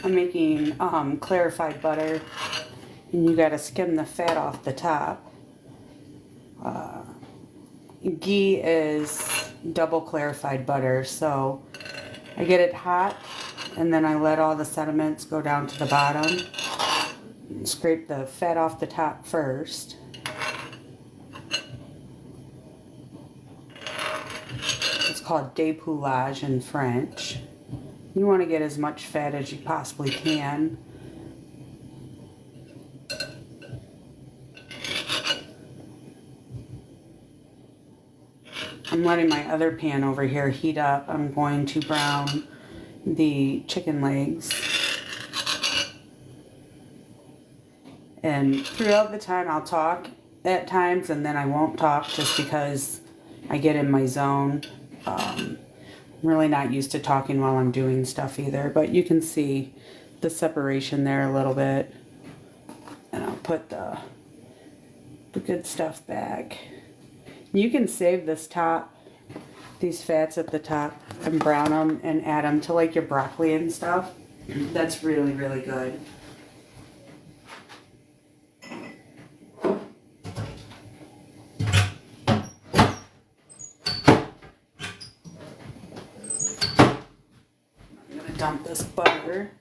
I'm making clarified butter, and you got to skim the fat off the top. Ghee is double clarified butter, so I get it hot, and then I let all the sediments go down to the bottom. Scrape the fat off the top first. It's called dépoulage in French. You want to get as much fat as you possibly can. I'm letting my other pan over here heat up. I'm going to brown the chicken legs. And throughout the time I'll talk at times, and then I won't talk just because I get in my zone. I'm really not used to talking while I'm doing stuff either, but you can see the separation there a little bit. And I'll put the good stuff back. You can save this top, these fats at the top, and brown them and add them to like your broccoli and stuff. That's really, really good. Dump this butter.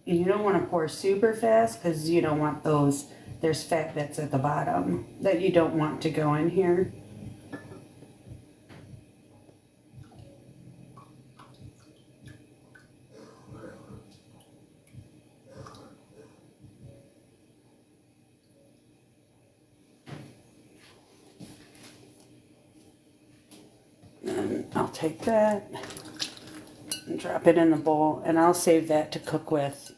And you don't want to pour super fast because you don't want those, there's fat bits at the bottom that you don't want to go in here. I'll take that and drop it in the bowl, and I'll save that to cook with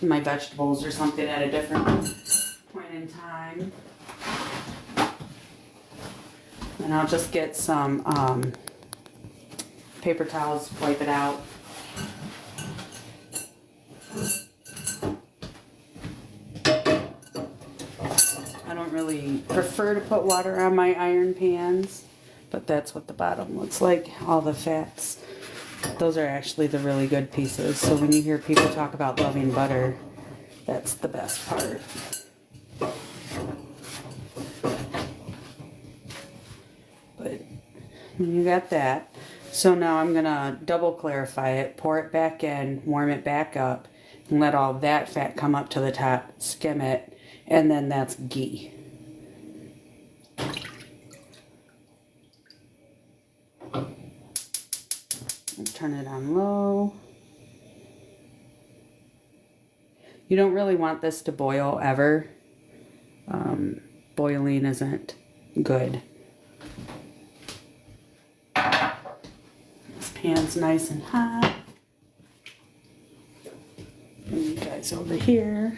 my vegetables or something at a different point in time. And I'll just get some paper towels, wipe it out. I don't really prefer to put water on my iron pans, but that's what the bottom looks like, all the fats. Those are actually the really good pieces. So when you hear people talk about loving butter, that's the best part. But you got that. So now I'm gonna double clarify it, pour it back in, warm it back up, and let all that fat come up to the top, skim it, and then that's ghee. Turn it on low. You don't really want this to boil ever. Boiling isn't good. This pan's nice and hot. And you guys over here.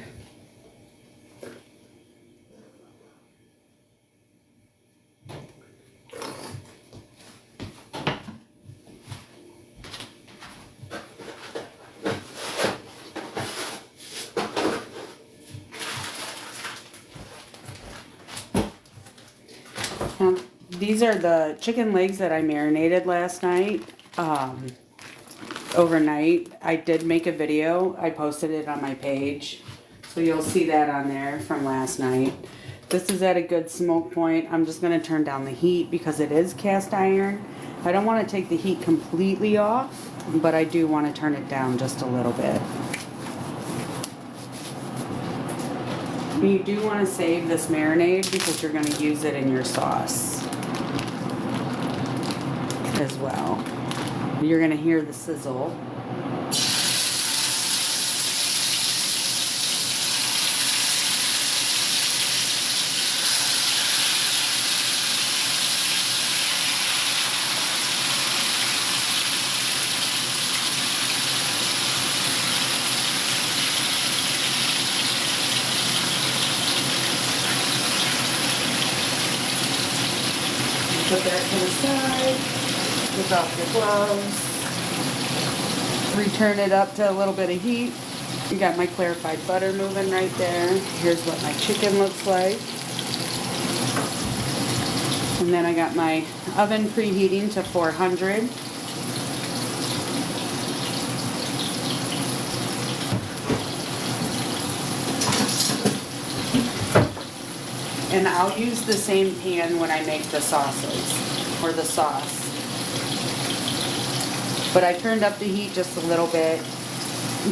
these are the chicken legs that I marinated last night, overnight. I did make a video. I posted it on my page. So you'll see that on there from last night. This is at a good smoke point. I'm just going to turn down the heat because it is cast iron. I don't want to take the heat completely off, but I do want to turn it down just a little bit. You do want to save this marinade because you're going to use it in your sauce as well. You're going to hear the sizzle. Put that to the side, take off your gloves, return it up to a little bit of heat. You got my clarified butter moving right there. Here's what my chicken looks like. And then I got my oven preheating to 400. And I'll use the same pan when I make the sauces, or the sauce. But I turned up the heat just a little bit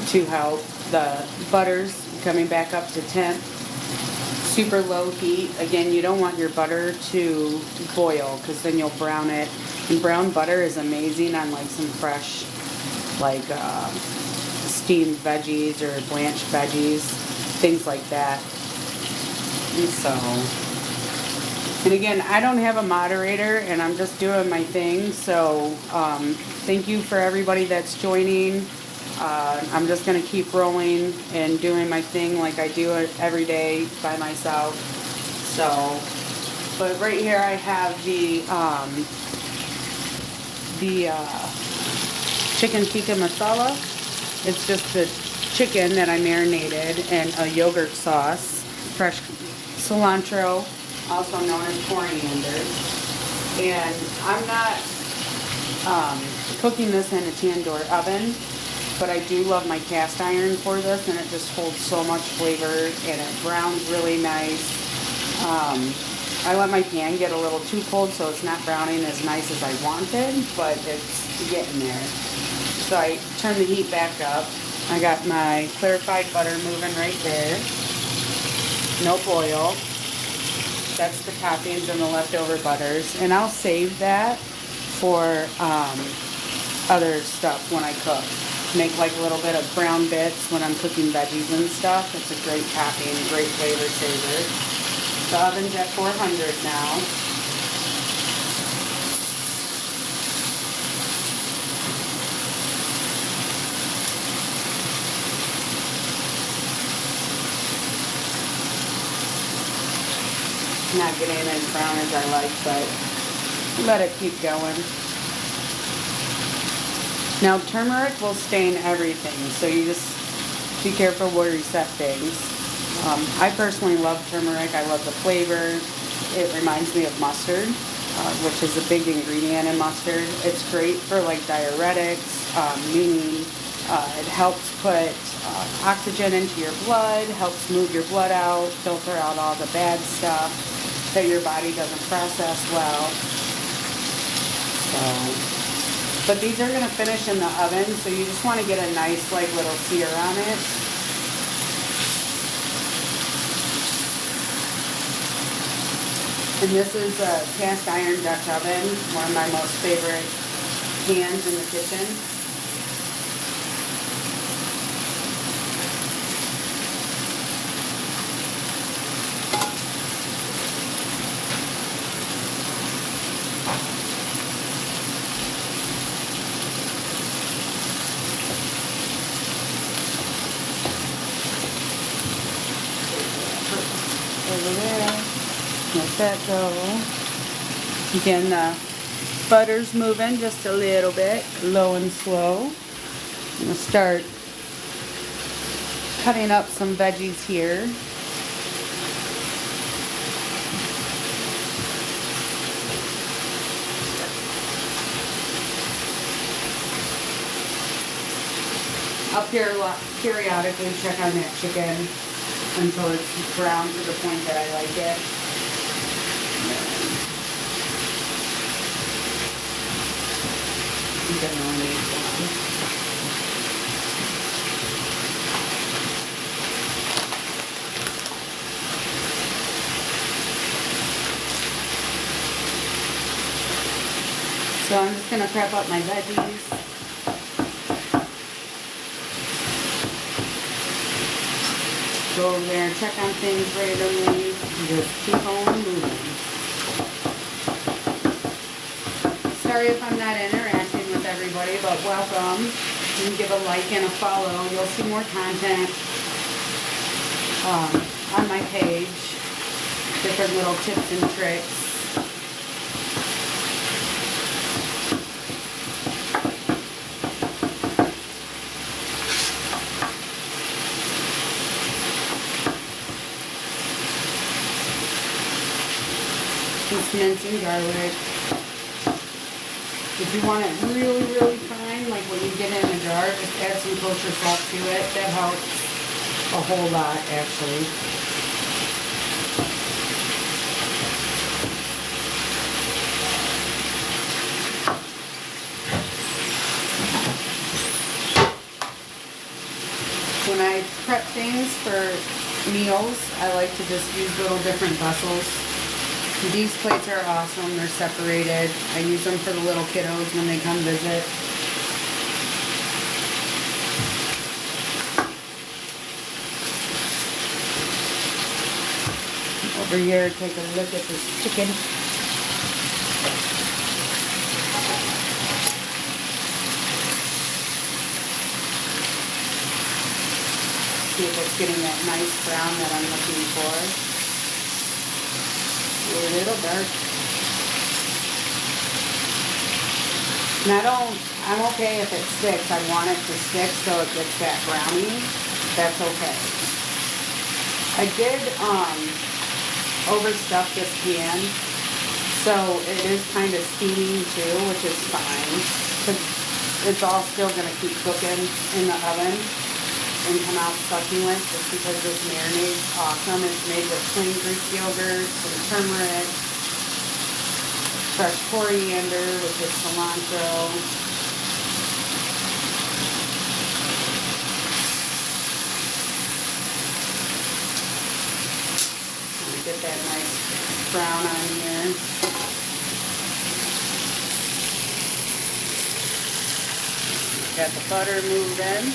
to help the butters coming back up to temp. Super low heat. Again, you don't want your butter to boil because then you'll brown it. And brown butter is amazing on like some fresh, like steamed veggies or blanched veggies, things like that. And again, I don't have a moderator and I'm just doing my thing, so thank you for everybody that's joining. I'm just going to keep rolling and doing my thing like I do it every day by myself. So, but right here I have the chicken tikka masala. It's just the chicken that I marinated in a yogurt sauce, fresh cilantro, also known as coriander. And I'm not cooking this in a tandoor oven, but I do love my cast iron for this, and it just holds so much flavor and it browns really nice. I let my pan get a little too cold so it's not browning as nice as I wanted, but it's getting there. So I turn the heat back up. I got my clarified butter moving right there. No oil. That's the toppings and the leftover butters. And I'll save that for other stuff when I cook. Make like a little bit of brown bits when I'm cooking veggies and stuff. It's a great topping, great flavor saver. The oven's at 400 now. Not getting as brown as I like, but let it keep going. Now turmeric will stain everything, so you just be careful where you set things. I personally love turmeric. I love the flavor. It reminds me of mustard, which is a big ingredient in mustard. It's great for like diuretics, meaning it helps put oxygen into your blood, helps move your blood out, filter out all the bad stuff that your body doesn't process well. But these are going to finish in the oven, so you just want to get a nice like little sear on it. And this is a cast iron Dutch oven, one of my most favorite pans in the kitchen. Over there. Let that go. Again, the butter's moving just a little bit, low and slow. I'm going to start cutting up some veggies here. I'll periodically check on that chicken until it's brown to the point that I like it. I'm gonna only need one. So I'm just gonna prep up my veggies. Go over there and check on things randomly. Just keep on moving. Sorry if I'm not interacting with everybody, but welcome. You can give a like and a follow. You'll see more content on my page. Different little tips and tricks. Mincing garlic. If you want it really, really fine, like when you get it in a jar, just add some kosher salt to it. That helps a whole lot, actually. When I prep things for meals, I like to just use little different vessels. These plates are awesome. They're separated. I use them for the little kiddos when they come visit. Over here, take a look at this chicken. See if it's getting that nice brown that I'm looking for. A little dark. I'm okay if it sticks. I want it to stick so it gets that brownie. That's okay. I did overstuff this pan, so it is kind of steaming too, which is fine. It's all still going to keep cooking in the oven and come out succulent just because this marinade is awesome. It's made with plain Greek yogurt, some turmeric, fresh coriander with the cilantro. Get that nice brown on here. Got the butter moved in.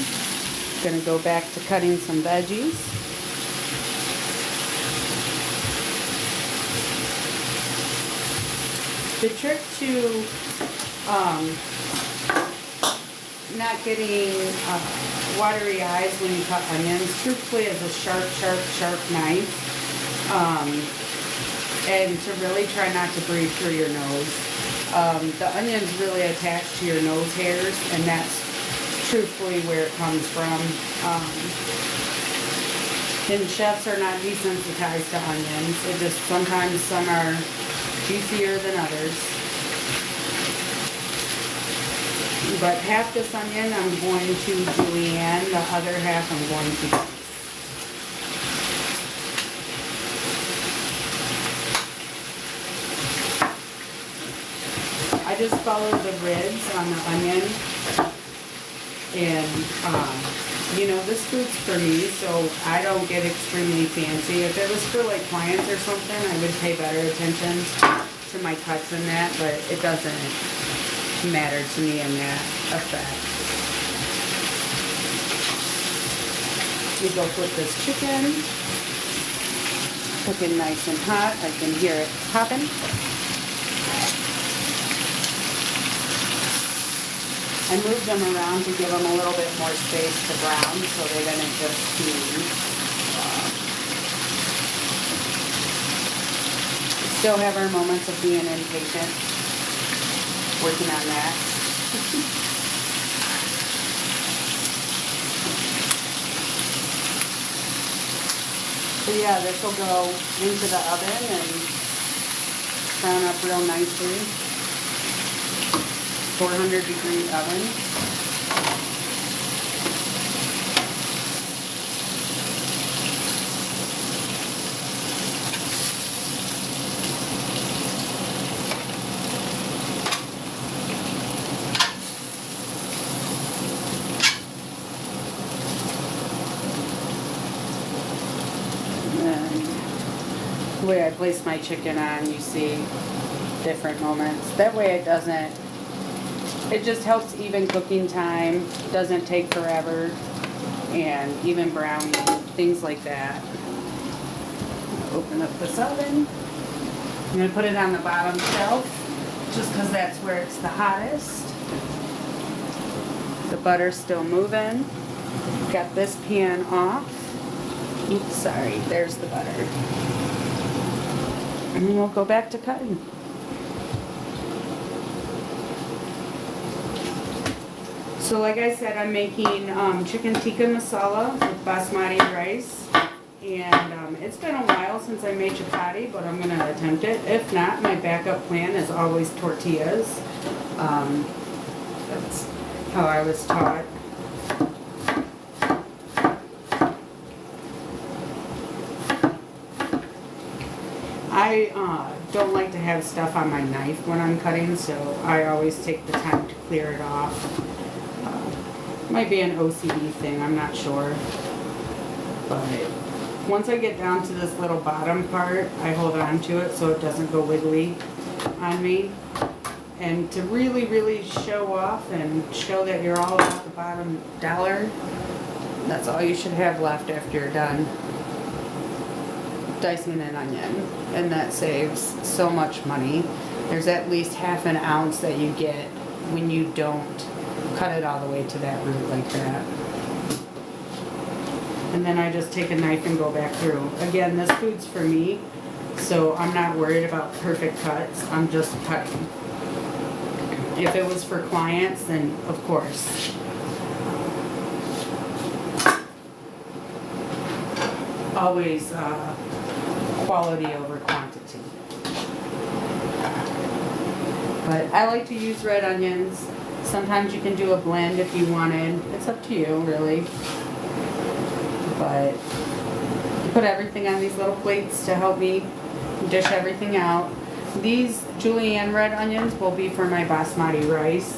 Gonna go back to cutting some veggies. The trick to not getting watery eyes when you cut onions, truthfully, is a sharp, sharp, sharp knife. And to really try not to breathe through your nose. The onion's really attached to your nose hairs, and that's truthfully where it comes from. And chefs are not desensitized to onions. It just sometimes some are juicier than others. But half this onion I'm going to julienne, the other half I'm going to dice. I just follow the ribs on the onion. And, you know, this food's for me, so I don't get extremely fancy. If it was for, like, clients or something, I would pay better attention to my cuts and that, but it doesn't matter to me in that effect. We go flip this chicken. Cooking nice and hot. I can hear it popping. I moved them around to give them a little bit more space to brown so they didn't just steam. Still have our moments of being impatient. Working on that. So yeah, this will go into the oven and brown up real nicely. 400-degree oven. The way I place my chicken on, you see different moments. That way it doesn't, it just helps even cooking time, doesn't take forever, and even browning, things like that. Open up this oven. I'm going to put it on the bottom shelf just because that's where it's the hottest. The butter's still moving. Got this pan off. Oops, sorry, there's the butter. And then we'll go back to cutting. So like I said, I'm making chicken tikka masala with basmati rice. And it's been a while since I made chapati, but I'm going to attempt it. If not, my backup plan is always tortillas. That's how I was taught. I don't like to have stuff on my knife when I'm cutting, so I always take the time to clear it off. Might be an OCD thing, I'm not sure. But once I get down to this little bottom part, I hold on to it so it doesn't go wiggly on me. And to really, really show off and show that you're all about the bottom dollar, that's all you should have left after you're done dicing an onion. And that saves so much money. There's at least half an ounce that you get when you don't cut it all the way to that root like that. And then I just take a knife and go back through. Again, this food's for me, so I'm not worried about perfect cuts. I'm just cutting. If it was for clients, then of course. Always quality over quantity. But I like to use red onions. Sometimes you can do a blend if you wanted. It's up to you, really. But I put everything on these little plates to help me dish everything out. These julienne red onions will be for my basmati rice.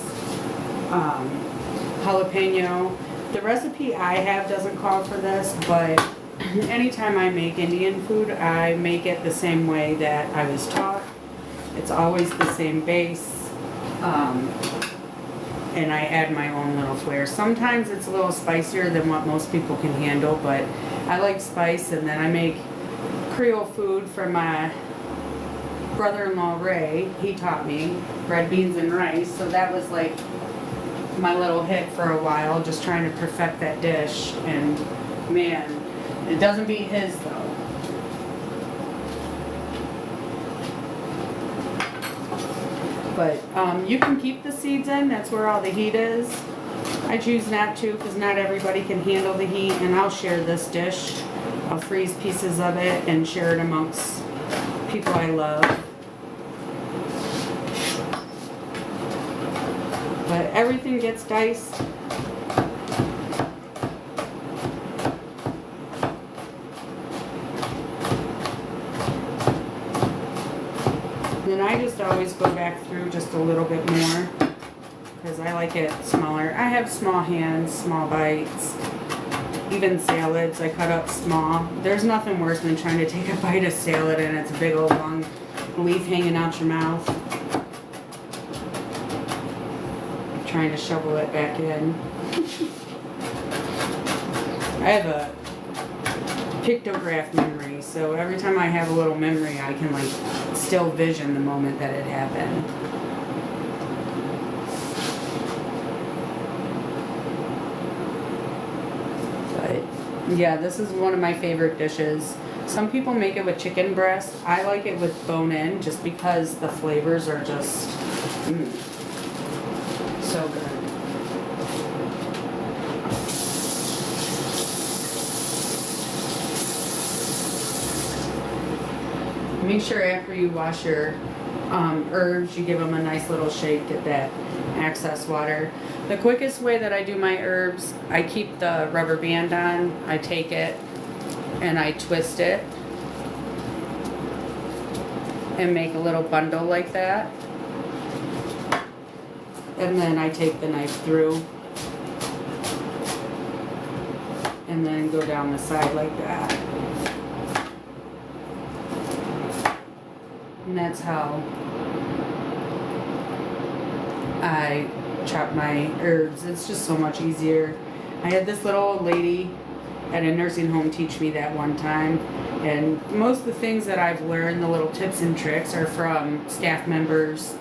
Jalapeno. The recipe I have doesn't call for this, but anytime I make Indian food, I make it the same way that I was taught. It's always the same base. And I add my own little flair. Sometimes it's a little spicier than what most people can handle, but I like spice. And then I make Creole food for my brother-in-law Ray. He taught me red beans and rice, so that was like my little hit for a while, just trying to perfect that dish. And man, it doesn't beat his though. But you can keep the seeds in, that's where all the heat is. I choose not to because not everybody can handle the heat, and I'll share this dish. I'll freeze pieces of it and share it amongst people I love. But everything gets diced. Then I just always go back through just a little bit more because I like it smaller. I have small hands, small bites. Even salads, I cut up small. There's nothing worse than trying to take a bite of salad and it's a big old long leaf hanging out your mouth. Trying to shovel it back in. I have a pictograph memory, so every time I have a little memory, I can like still vision the moment that it happened. But yeah, this is one of my favorite dishes. Some people make it with chicken breast. I like it with bone-in just because the flavors are just so good. Make sure after you wash your herbs, you give them a nice little shake, get that excess water. The quickest way that I do my herbs, I keep the rubber band on, I take it and I twist it and make a little bundle like that. And then I take the knife through and then go down the side like that. And that's how I chop my herbs. It's just so much easier. I had this little old lady at a nursing home teach me that one time. And most of the things that I've learned, the little tips and tricks, are from staff members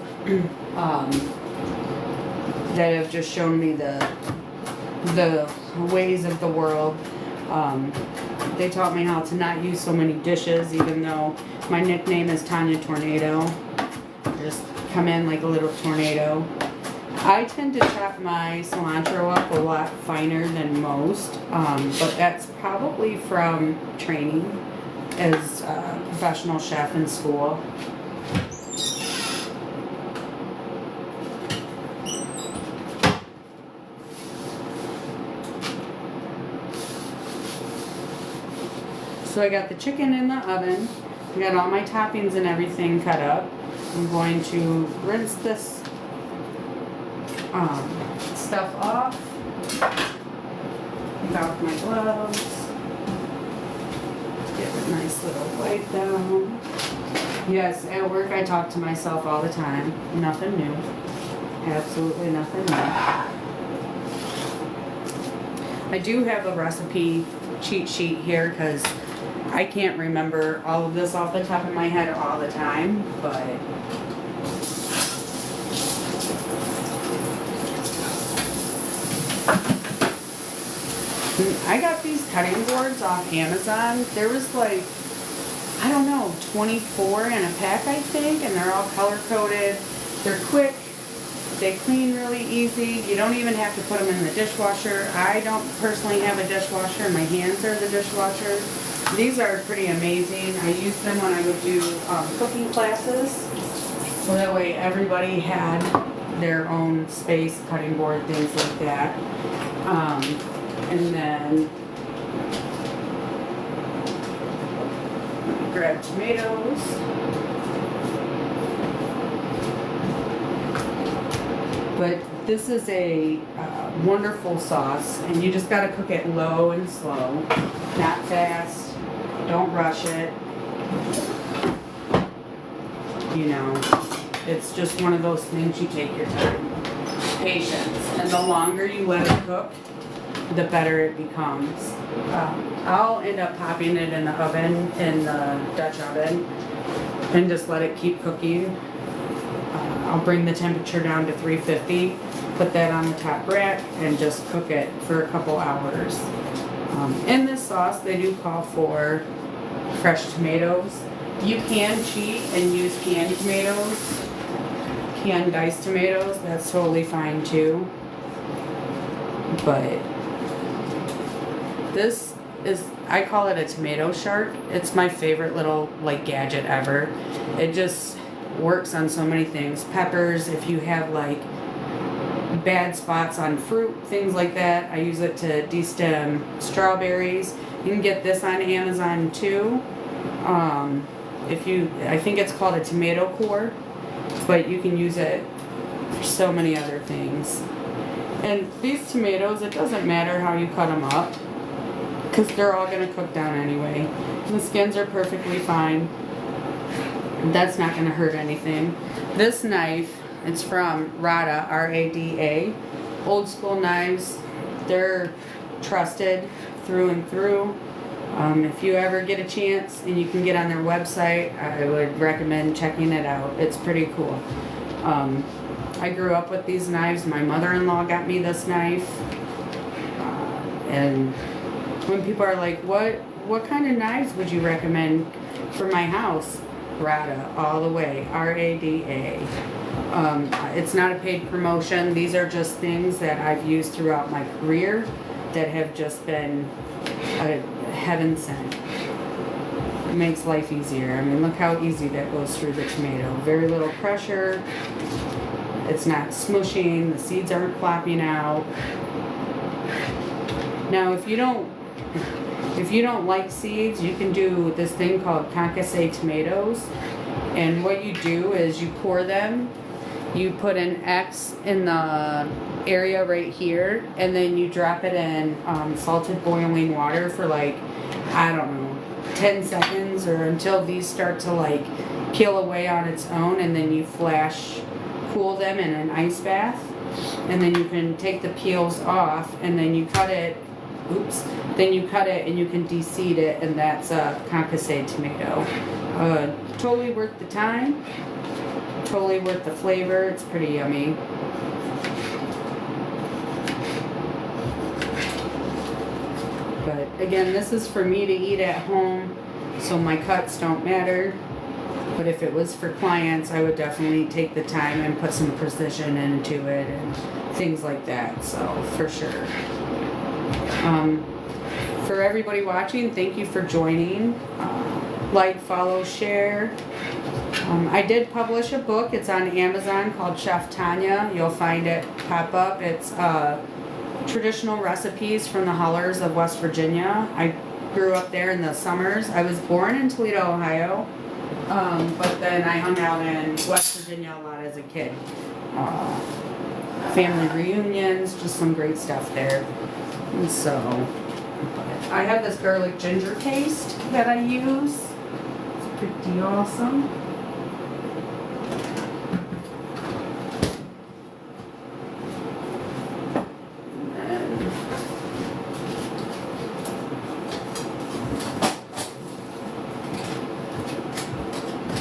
that have just shown me the ways of the world. They taught me how to not use so many dishes, even though my nickname is Tonya Tornado. I just come in like a little tornado. I tend to chop my cilantro up a lot finer than most, but that's probably from training as a professional chef in school. So I got the chicken in the oven. I got all my toppings and everything cut up. I'm going to rinse this stuff off. Take off my gloves. Get a nice little wipe down. Yes, at work I talk to myself all the time. Nothing new. Absolutely nothing new. I do have a recipe cheat sheet here because I can't remember all of this off the top of my head all the time, but I got these cutting boards off Amazon. There was like, I don't know, 24 in a pack, I think, and they're all color-coded. They're quick. They clean really easy. You don't even have to put them in the dishwasher. I don't personally have a dishwasher. My hands are the dishwasher. These are pretty amazing. I used them when I would do cooking classes. So that way everybody had their own space, cutting board, things like that. And then grab tomatoes. But this is a wonderful sauce, and you just got to cook it low and slow, not fast. Don't rush it. You know, it's just one of those things you take your time. Patience. And the longer you let it cook, the better it becomes. I'll end up popping it in the oven, in the Dutch oven, and just let it keep cooking. I'll bring the temperature down to 350, put that on the top rack, and just cook it for a couple hours. In this sauce, they do call for fresh tomatoes. You can cheat and use canned tomatoes, canned diced tomatoes. That's totally fine too. But this is, I call it a tomato shark. It's my favorite little like gadget ever. It just works on so many things. Peppers, if you have like bad spots on fruit, things like that. I use it to destem strawberries. You can get this on Amazon too. I think it's called a tomato core, but you can use it for so many other things. And these tomatoes, it doesn't matter how you cut them up, because they're all going to cook down anyway. The skins are perfectly fine. That's not going to hurt anything. This knife, it's from Rada, R-A-D-A. Old school knives, they're trusted through and through. If you ever get a chance and you can get on their website, I would recommend checking it out. It's pretty cool. I grew up with these knives. My mother-in-law got me this knife. And when people are like, what kind of knives would you recommend for my house? Rada, all the way, R-A-D-A. It's not a paid promotion. These are just things that I've used throughout my career that have just been heaven sent. It makes life easier. I mean, look how easy that goes through the tomato. Very little pressure. It's not smushing. The seeds aren't flopping out. Now, if you don't like seeds, you can do this thing called concassé tomatoes. And what you do is you pour them, you put an X in the area right here, and then you drop it in salted boiling water for like, I don't know, 10 seconds or until these start to like peel away on its own, and then you flash cool them in an ice bath. And then you can take the peels off, and then you cut it. Oops. Then you cut it and you can de-seed it, and that's a concassé tomato. Totally worth the time. Totally worth the flavor. It's pretty yummy. But again, this is for me to eat at home, so my cuts don't matter. But if it was for clients, I would definitely take the time and put some precision into it and things like that. So for sure. For everybody watching, thank you for joining. Like, follow, share. I did publish a book. It's on Amazon called Chef Tonya. You'll find it pop up. It's traditional recipes from the hollers of West Virginia. I grew up there in the summers. I was born in Toledo, Ohio, but then I hung out in West Virginia a lot as a kid. Family reunions, just some great stuff there. And so, I have this garlic ginger paste that I use. It's pretty awesome.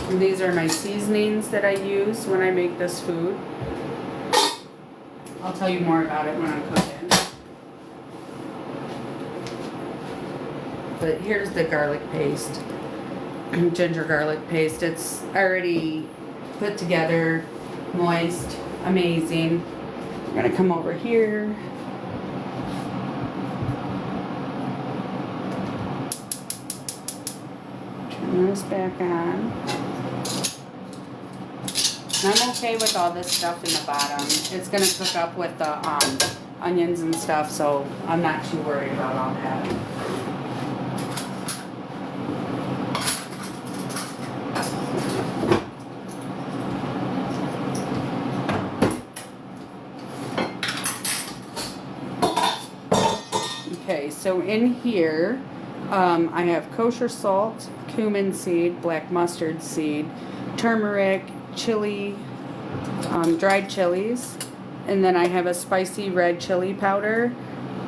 And these are my seasonings that I use when I make this food. I'll tell you more about it when I'm cooking. But here's the garlic paste, ginger garlic paste. It's already put together, moist, amazing. I'm gonna come over here. Turn this back on. And I'm okay with all this stuff in the bottom. It's gonna cook up with the onions and stuff, so I'm not too worried about all that. Okay, so in here, I have kosher salt, cumin seed, black mustard seed, turmeric, chili, dried chilies, and then I have a spicy red chili powder,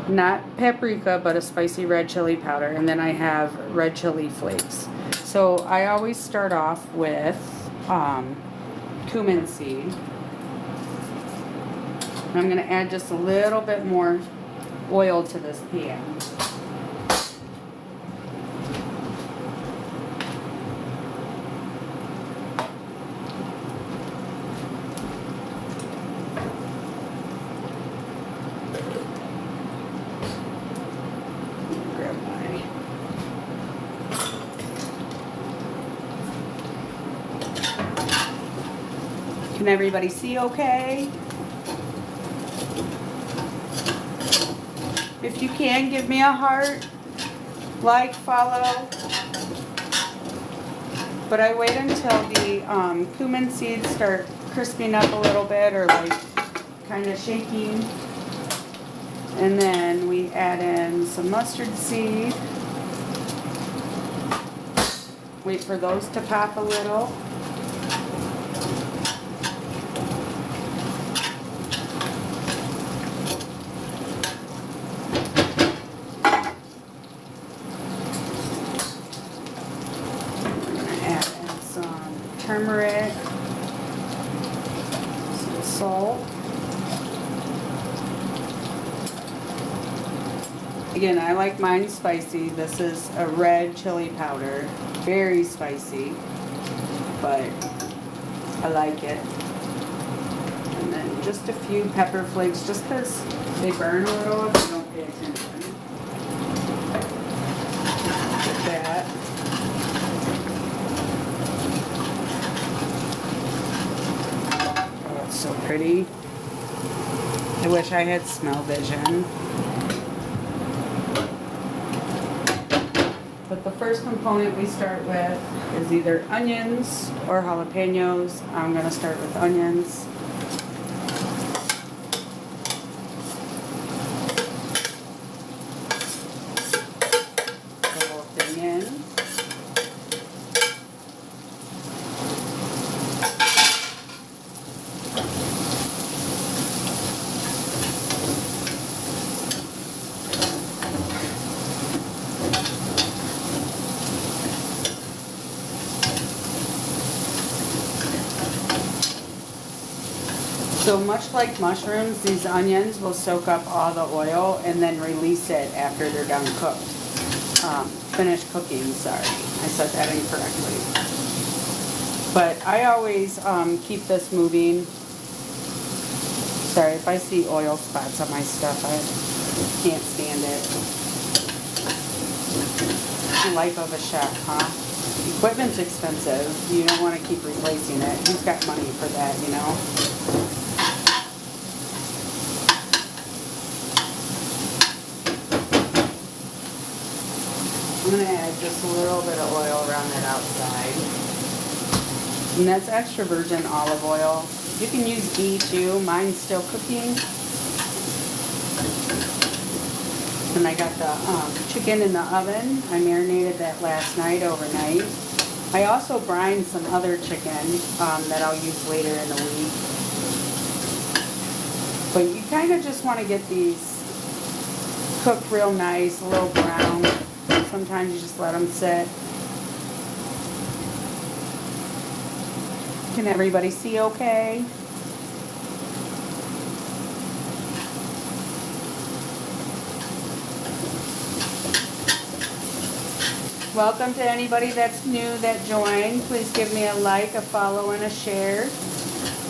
not paprika, but a spicy red chili powder, and then I have red chili flakes. So I always start off with cumin seed. And I'm going to add just a little bit more oil to this pan. Grab my Can everybody see okay? If you can, give me a heart, like, follow. But I wait until the cumin seeds start crisping up a little bit, or like kind of shaking. And then we add in some mustard seed. Wait for those to pop a little. Turmeric, some salt. Again, I like mine spicy. This is a red chili powder. Very spicy, but I like it. And then just a few pepper flakes, just because they burn a little if you don't pay attention. Like that. So pretty. I wish I had smell vision. But the first component we start with is either onions or jalapeños. I'm going to start with onions. The whole thing in. So much like mushrooms, these onions will soak up all the oil and then release it after they're done cooked. Finished cooking, sorry. I said that incorrectly. But I always keep this moving. Sorry if I see oil spots on my stuff. I can't stand it. The life of a chef, huh? Equipment's expensive. You don't want to keep replacing it. Who's got money for that, you know? I'm going to add just a little bit of oil around that outside. And that's extra virgin olive oil. You can use ghee too. Mine's still cooking. And I got the chicken in the oven. I marinated that last night, overnight. I also brined some other chicken that I'll use later in the week. But you kind of just want to get these cooked real nice, a little brown. Sometimes you just let them sit. Can everybody see okay? Welcome to anybody that's new that joined. Please give me a like, a follow, and a share.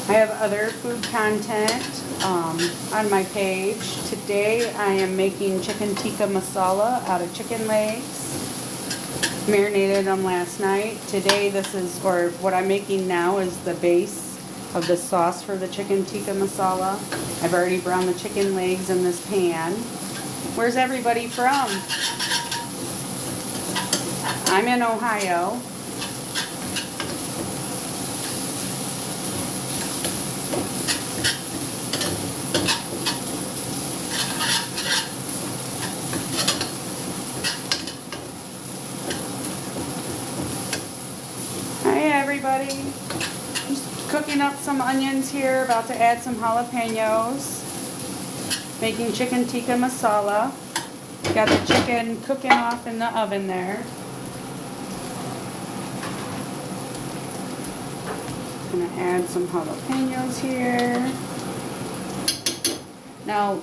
I have other food content on my page. Today I am making chicken tikka masala out of chicken legs. Marinated them last night. Today what I'm making now is the base of the sauce for the chicken tikka masala. I've already browned the chicken legs in this pan. Where's everybody from? I'm in Ohio. Hi everybody. Just cooking up some onions here, about to add some jalapeños. Making chicken tikka masala. Got the chicken cooking off in the oven there. Gonna add some jalapeños here. Now,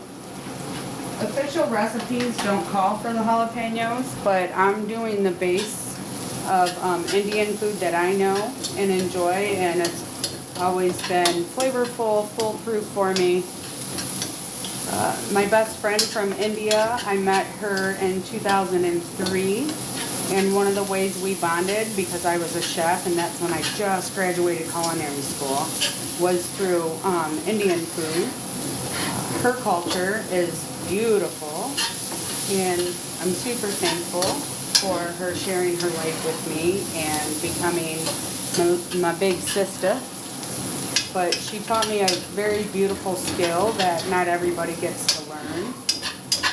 official recipes don't call for the jalapeños, but I'm doing the base of Indian food that I know and enjoy, and it's always been flavorful, foolproof for me. My best friend from India, I met her in 2003. And one of the ways we bonded, because I was a chef, and that's when I just graduated culinary school, was through Indian food. Her culture is beautiful, and I'm super thankful for her sharing her life with me and becoming my big sister. But she taught me a very beautiful skill that not everybody gets to learn,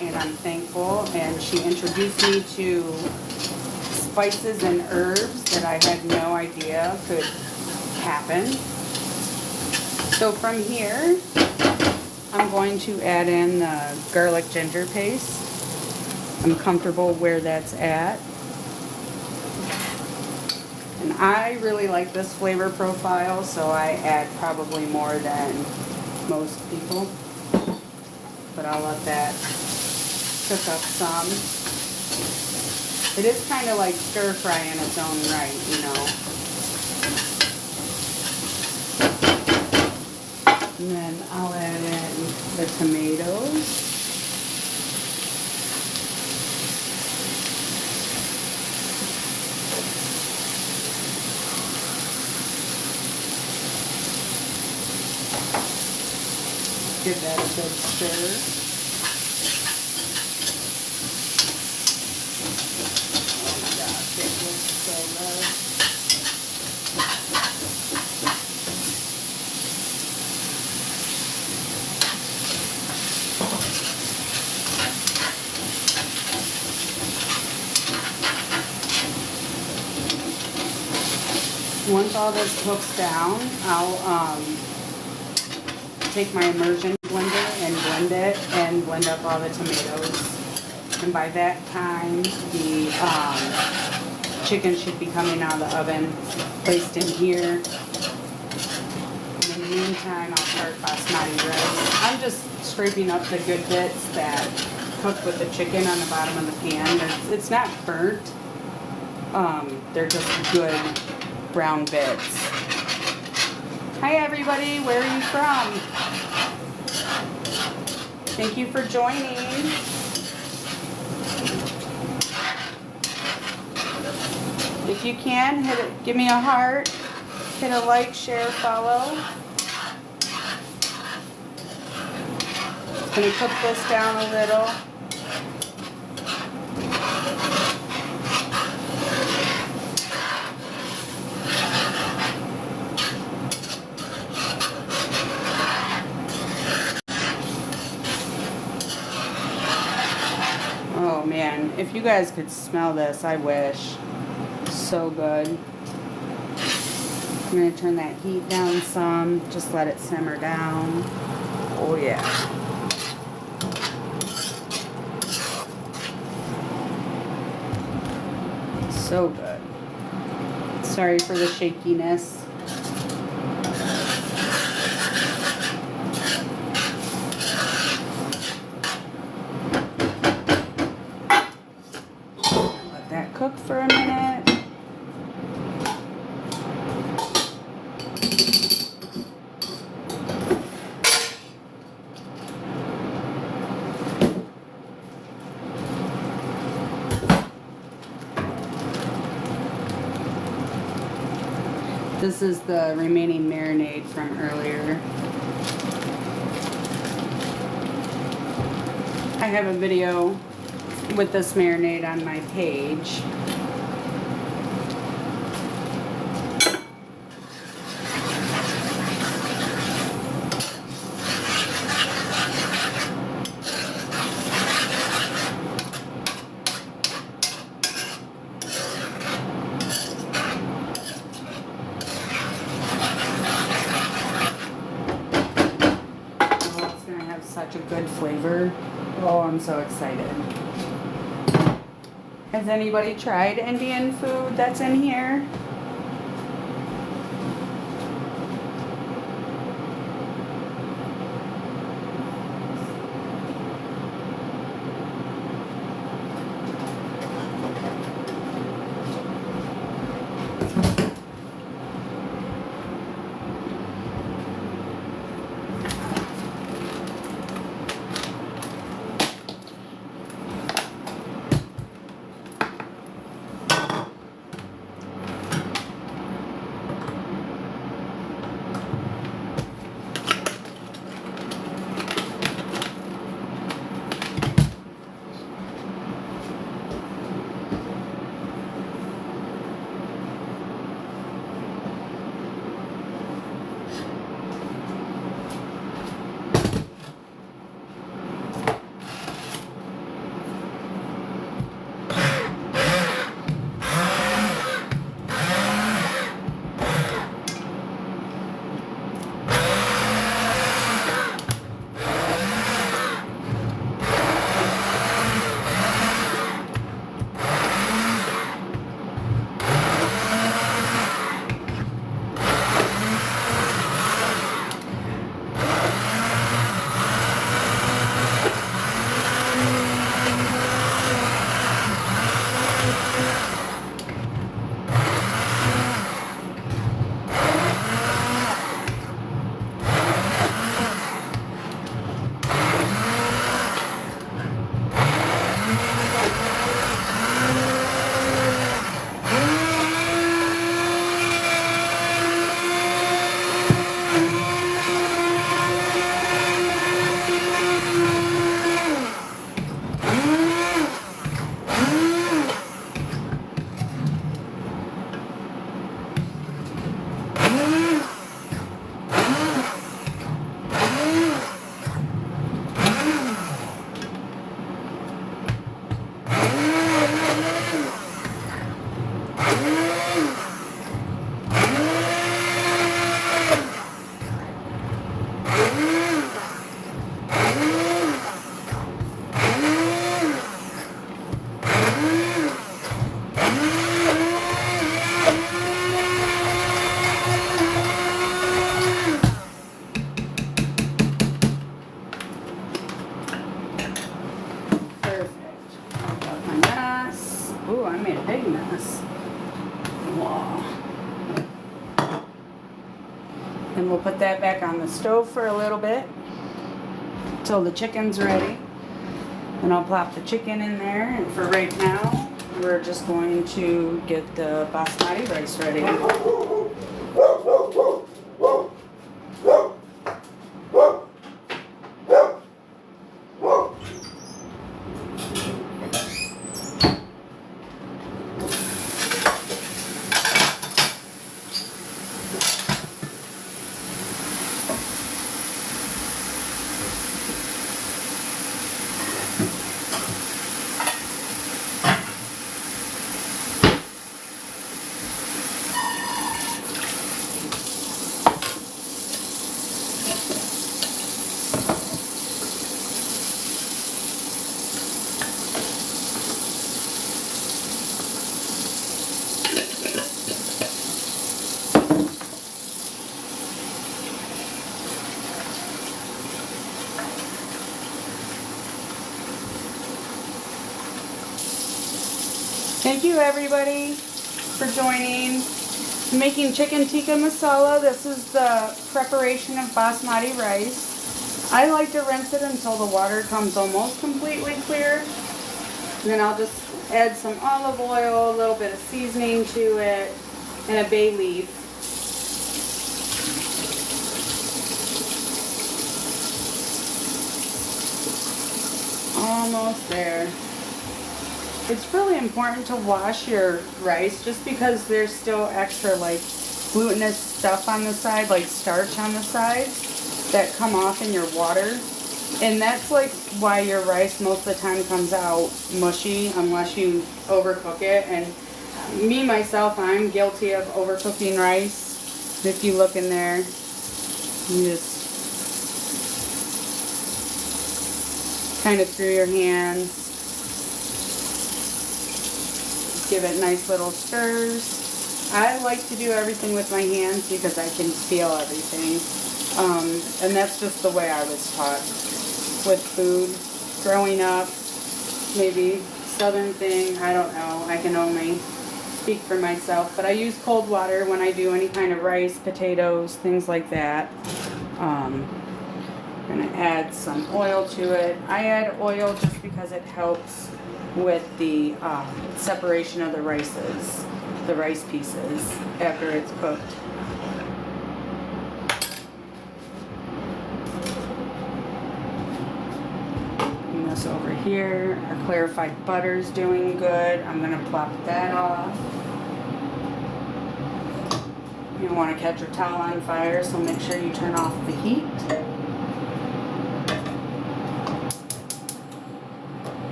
and I'm thankful. And she introduced me to spices and herbs that I had no idea could happen. So from here, I'm going to add in the garlic ginger paste. I'm comfortable where that's at. And I really like this flavor profile, so I add probably more than most people. But I'll let that cook up some. It is kind of like stir fry in its own right, you know. And then I'll add in the tomatoes. Give that a good stir. Once all this cooks down, I'll take my immersion blender and blend it and blend up all the tomatoes. And by that time, the chicken should be coming out of the oven, placed in here. And in the meantime, I'll start basmati rice. I'm just scraping up the good bits that cook with the chicken on the bottom of the pan. It's not burnt. They're just good brown bits. Hi everybody, where are you from? Thank you for joining. If you can, hit it, give me a heart, hit a like, share, follow. I'm going to cook this down a little. Oh man, if you guys could smell this, I wish. So good. I'm going to turn that heat down some, just let it simmer down. Oh yeah. So good. Sorry for the shakiness. Let that cook for a minute. This is the remaining marinade from earlier. I have a video with this marinade on my page. Such a good flavor. Oh, I'm so excited. Has anybody tried Indian food that's in here? Ooh, I made a big mess. Wow. And we'll put that back on the stove for a little bit until the chicken's ready. And I'll plop the chicken in there. And for right now, we're just going to get the basmati rice ready. Thank you everybody for joining. I'm making chicken tikka masala. This is the preparation of basmati rice. I like to rinse it until the water comes almost completely clear. And then I'll just add some olive oil, a little bit of seasoning to it, and a bay leaf. Almost there. It's really important to wash your rice just because there's still extra like glutinous stuff on the side, like starch on the side that come off in your water. And that's like why your rice most of the time comes out mushy unless you overcook it. And me, myself, I'm guilty of overcooking rice. If you look in there, you just kind of through your hands. Give it nice little stirs. I like to do everything with my hands because I can feel everything. And that's just the way I was taught with food. Growing up, maybe southern thing, I don't know. I can only speak for myself. But I use cold water when I do any kind of rice, potatoes, things like that. I'm going to add some oil to it. I add oil just because it helps with the separation of the rice pieces after it's cooked. And this over here, our clarified butter's doing good. I'm going to plop that off. You don't want to catch your towel on fire, so make sure you turn off the heat.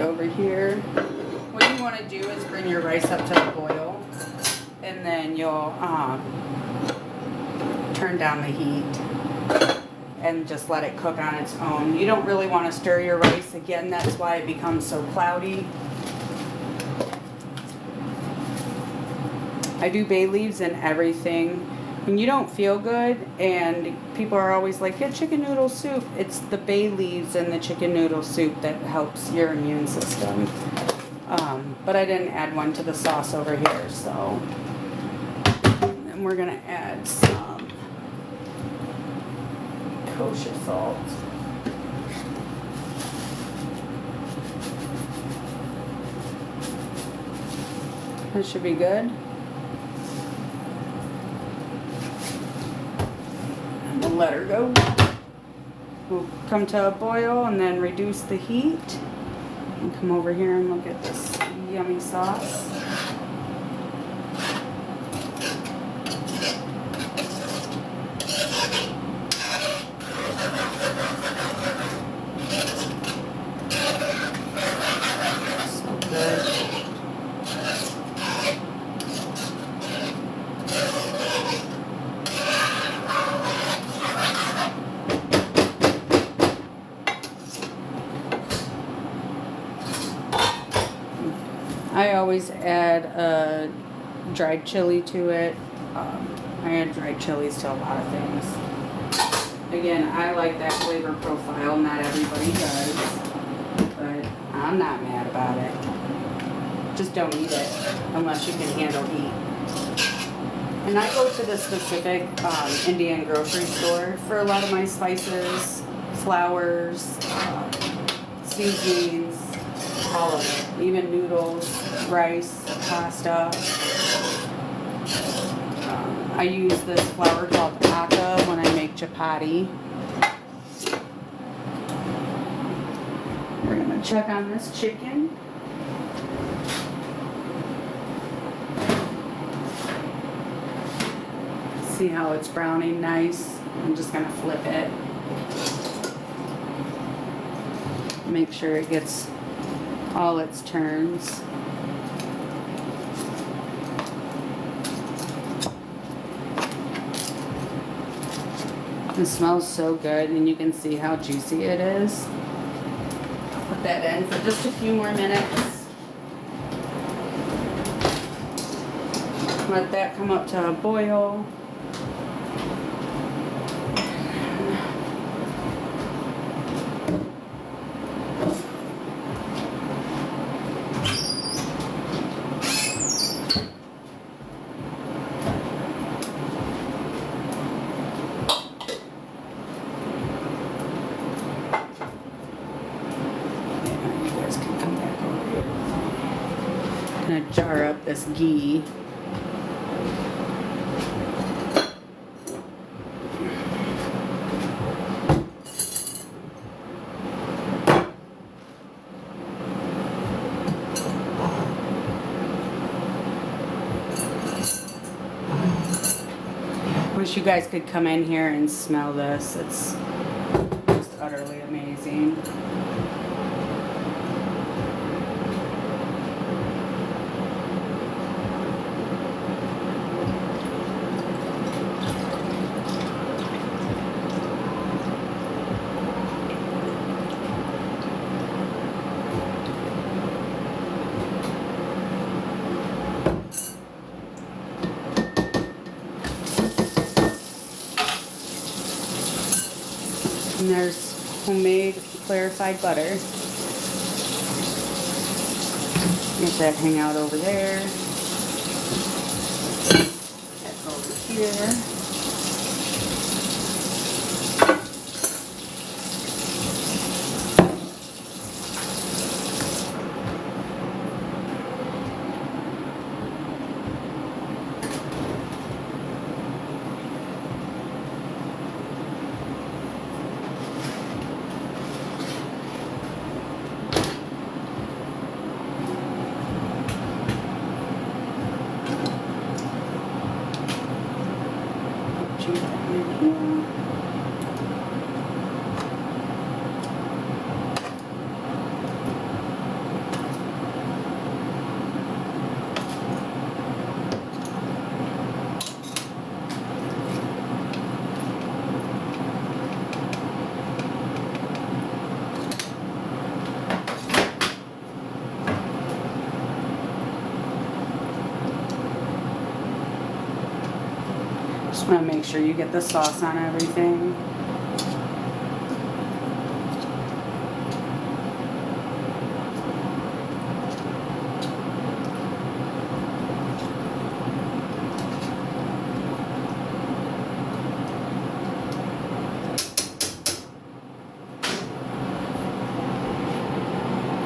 Over here, what you want to do is bring your rice up to the boil, and then you'll turn down the heat and just let it cook on its own. You don't really want to stir your rice again. That's why it becomes so cloudy. I do bay leaves in everything. When you don't feel good and people are always like, get chicken noodle soup, it's the bay leaves and the chicken noodle soup that helps your immune system. But I didn't add one to the sauce over here, so. And we're going to add some kosher salt. That should be good. Let her go. We'll come to a boil and then reduce the heat. And come over here and look at this yummy sauce. So good. I always add a dried chili to it. I add dried chilies to a lot of things. Again, I like that flavor profile. Not everybody does, but I'm not mad about it. about it. Just don't eat it unless you can handle heat. And I go to the specific Indian grocery store for a lot of my spices, flours, seasonings, all of it. Even noodles, rice, pasta. I use this flour called atta when I make chapati. We're going to check on this chicken. See how it's browning nice. I'm just going to flip it. Make sure it gets all its turns. It smells so good, and you can see how juicy it is. I'll put that in for just a few more minutes. Let that come up to a boil. I'm gonna jar up this ghee. Wish you guys could come in here and smell this. It's just utterly amazing. And there's homemade clarified butter. Let that hang out over there. That's over here. Just want to make sure you get the sauce on everything.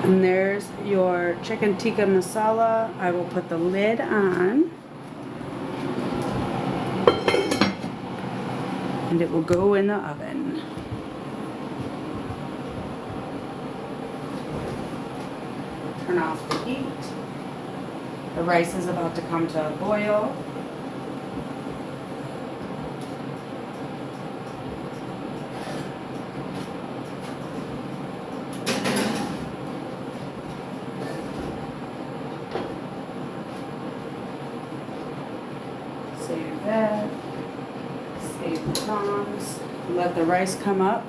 And there's your chicken tikka masala. I will put the lid on. And it will go in the oven. Turn off the heat. The rice is about to come to a boil. Save that. Save the tongs. Let the rice come up.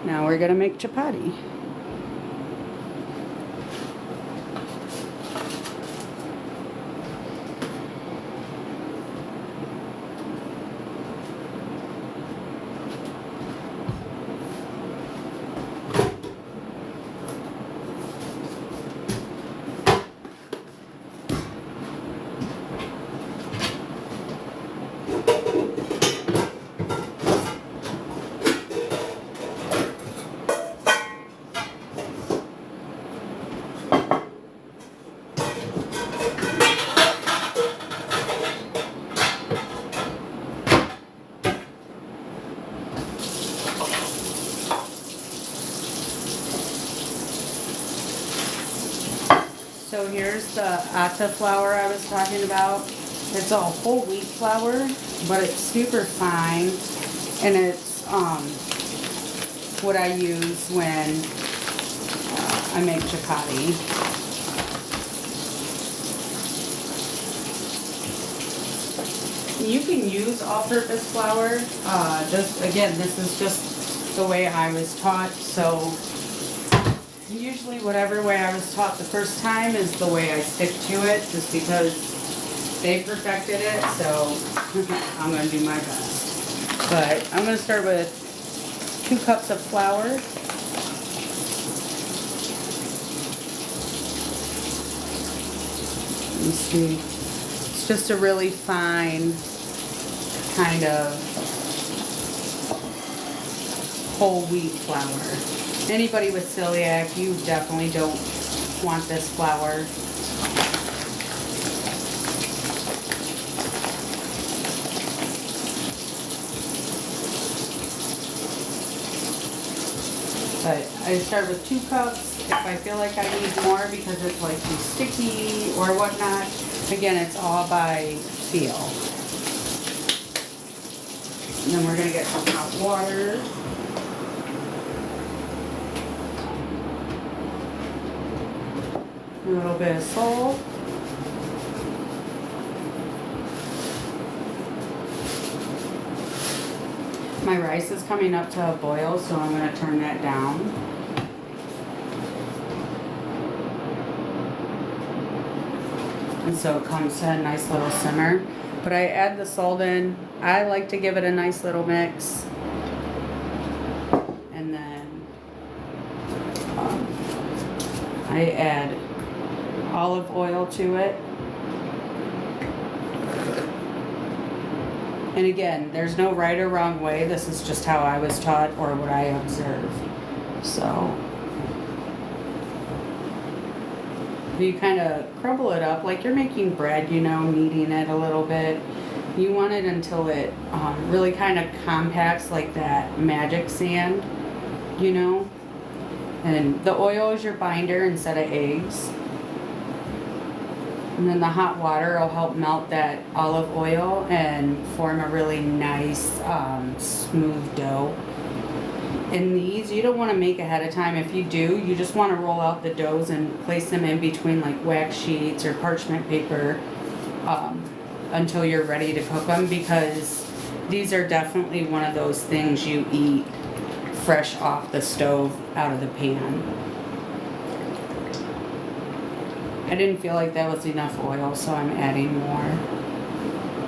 Now we're going to make chapati. So here's the atta flour I was talking about. It's a whole wheat flour, but it's super fine, and it's what I use when I make chapati. You can use all-purpose flour. Just again, this is just the way I was taught. So usually, whatever way I was taught the first time is the way I stick to it, just because they perfected it. So I'm gonna do my best. But I'm gonna start with 2 cups of flour. Let me see. It's just a really fine kind of whole wheat flour. Anybody with celiac, you definitely don't want this flour. But I start with 2 cups. If I feel like I need more because it's like too sticky or whatnot, again, it's all by feel. And then we're gonna get some hot water. A little bit of salt. My rice is coming up to a boil, so I'm going to turn that down. And so it comes to a nice little simmer. But I add the salt in. I like to give it a nice little mix. And then I add olive oil to it. And again, there's no right or wrong way. This is just how I was taught or what I observe. So you kind of crumble it up like you're making bread, you know, kneading it a little bit. You want it until it really kind of compacts like that magic sand, you know. And the oil is your binder instead of eggs. And then the hot water will help melt that olive oil and form a really nice, smooth dough. And these, you don't want to make ahead of time. If you do, you just want to roll out the doughs and place them in between like wax sheets or parchment paper until you're ready to cook them, because these are definitely one of those things you eat fresh off the stove out of the pan. I didn't feel like that was enough oil, so I'm adding more.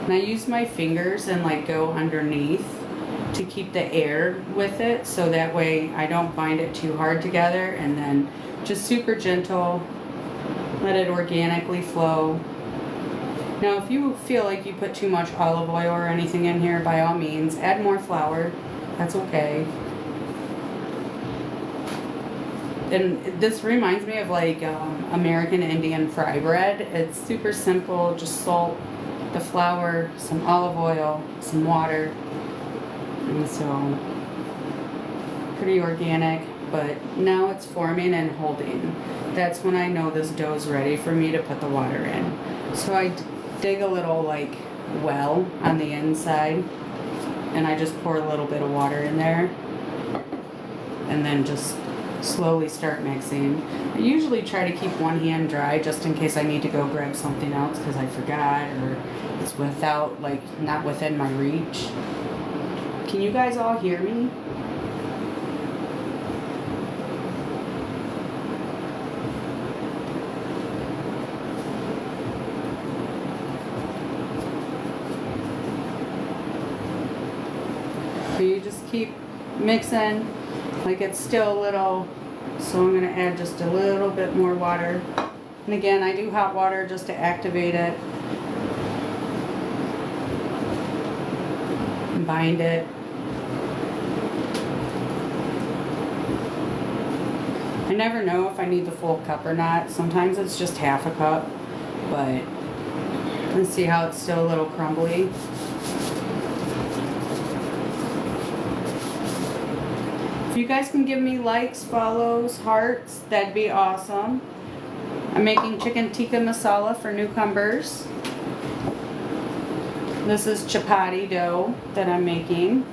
And I use my fingers and like go underneath to keep the air with it, so that way I don't bind it too hard together, and then just super gentle, let it organically flow. Now if you feel like you put too much olive oil or anything in here, by all means add more flour, that's okay. And this reminds me of like American Indian fry bread. It's super simple, just salt, the flour, some olive oil, some water. And so, pretty organic, but now it's forming and holding. That's when I know this dough's ready for me to put the water in. So I dig a little like well on the inside, and I just pour a little bit of water in there, and then just slowly start mixing. I usually try to keep one hand dry just in case I need to go grab something else because I forgot, or it's without, like, not within my reach. Can you guys all hear me? So you just keep mixing like it's still a little, so I'm going to add just a little bit more water. And again, I do hot water just to activate it and bind it. I never know if I need the full cup or not. Sometimes it's just half a cup, but let's see how it's still a little crumbly. If you guys can give me likes, follows, hearts, that'd be awesome. I'm making chicken tikka masala for newcomers. This is chapati dough that I'm making.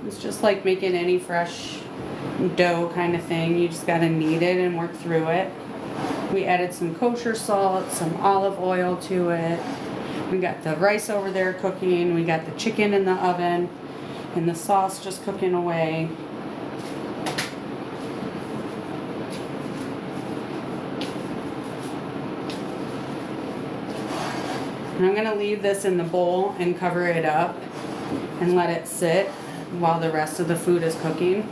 It's just like making any fresh dough kind of thing. You just gotta knead it and work through it. We added some kosher salt, some olive oil to it. We got the rice over there cooking. We got the chicken in the oven and the sauce just cooking away. And I'm gonna leave this in the bowl and cover it up and let it sit while the rest of the food is cooking.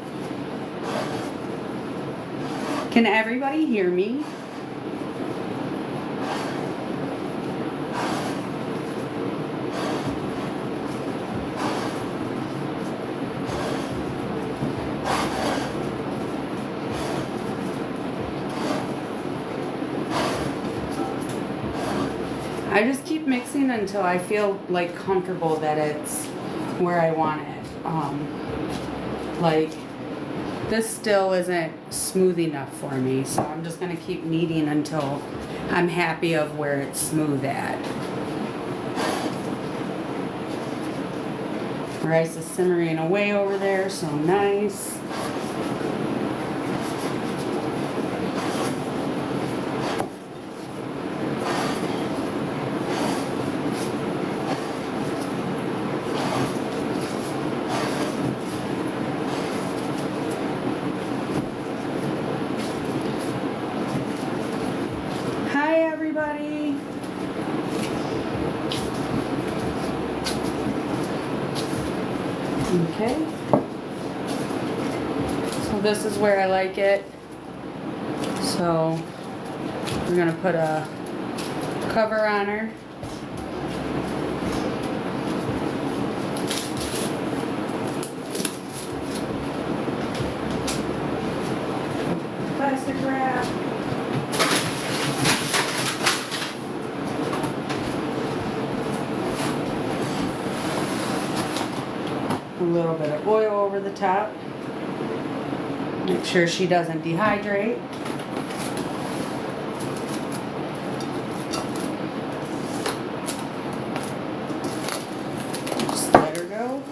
Can everybody hear me? I just keep mixing until I feel like comfortable that it's where I want it. Like this still isn't smooth enough for me, so I'm just gonna keep kneading until I'm happy of where it's smooth at. Rice is simmering away over there, so nice. Everybody. Okay. So this is where I like it. So we're gonna put a cover on her. Plastic wrap. A little bit of oil over the top. Make sure she doesn't dehydrate. Just let her go.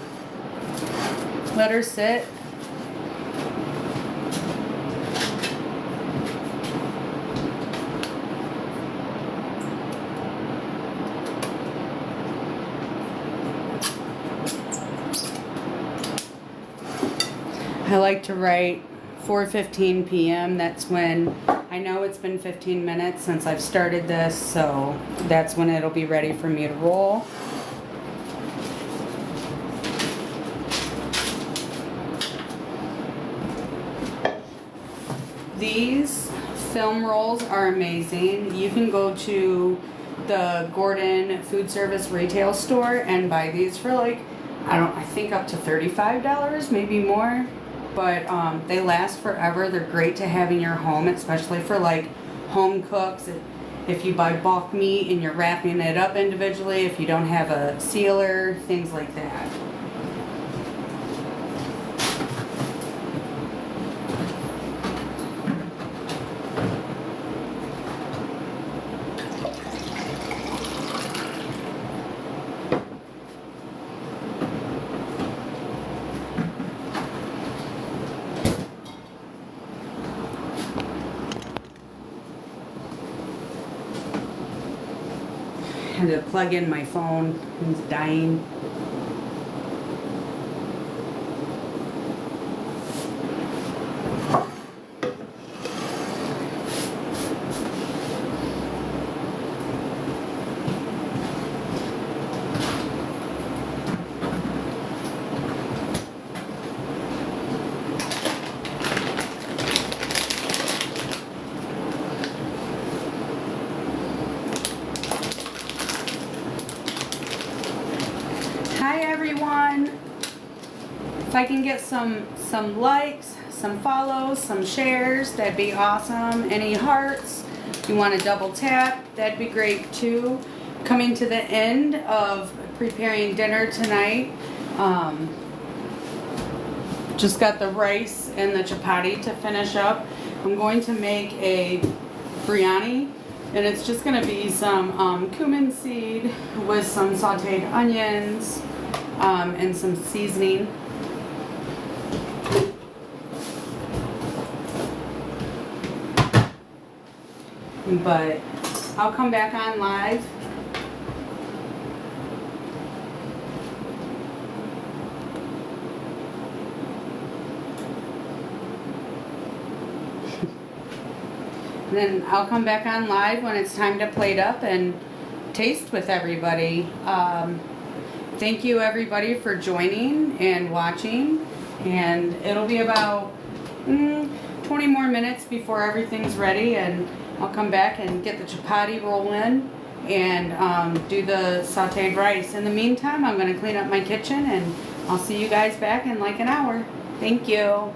Let her sit. I like to write 4:15 p.m. That's when I know it's been 15 minutes since I've started this, so that's when it'll be ready for me to roll. These film rolls are amazing. You can go to the Gordon food service retail store and buy these for like, I think up to $35, maybe more. But they last forever. They're great to have in your home, especially for like home cooks. If you buy bulk meat and you're wrapping it up individually, if you don't have a sealer, things like that. I had to plug in my phone. It's dying. Hi everyone. If I can get some likes, some follows, some shares, that'd be awesome. Any hearts, you want to double tap, that'd be great too. Coming to the end of preparing dinner tonight. Just got the rice and the chapati to finish up. I'm going to make a biryani. And it's just going to be some cumin seed with some sauteed onions and some seasoning. But I'll come back on live. Then I'll come back on live when it's time to plate up and taste with everybody. Thank you everybody for joining and watching. And it'll be about 20 more minutes before everything's ready, and I'll come back and get the chapati rolling and do the sauteed rice. In the meantime, I'm going to clean up my kitchen, and I'll see you guys back in like an hour. Thank you.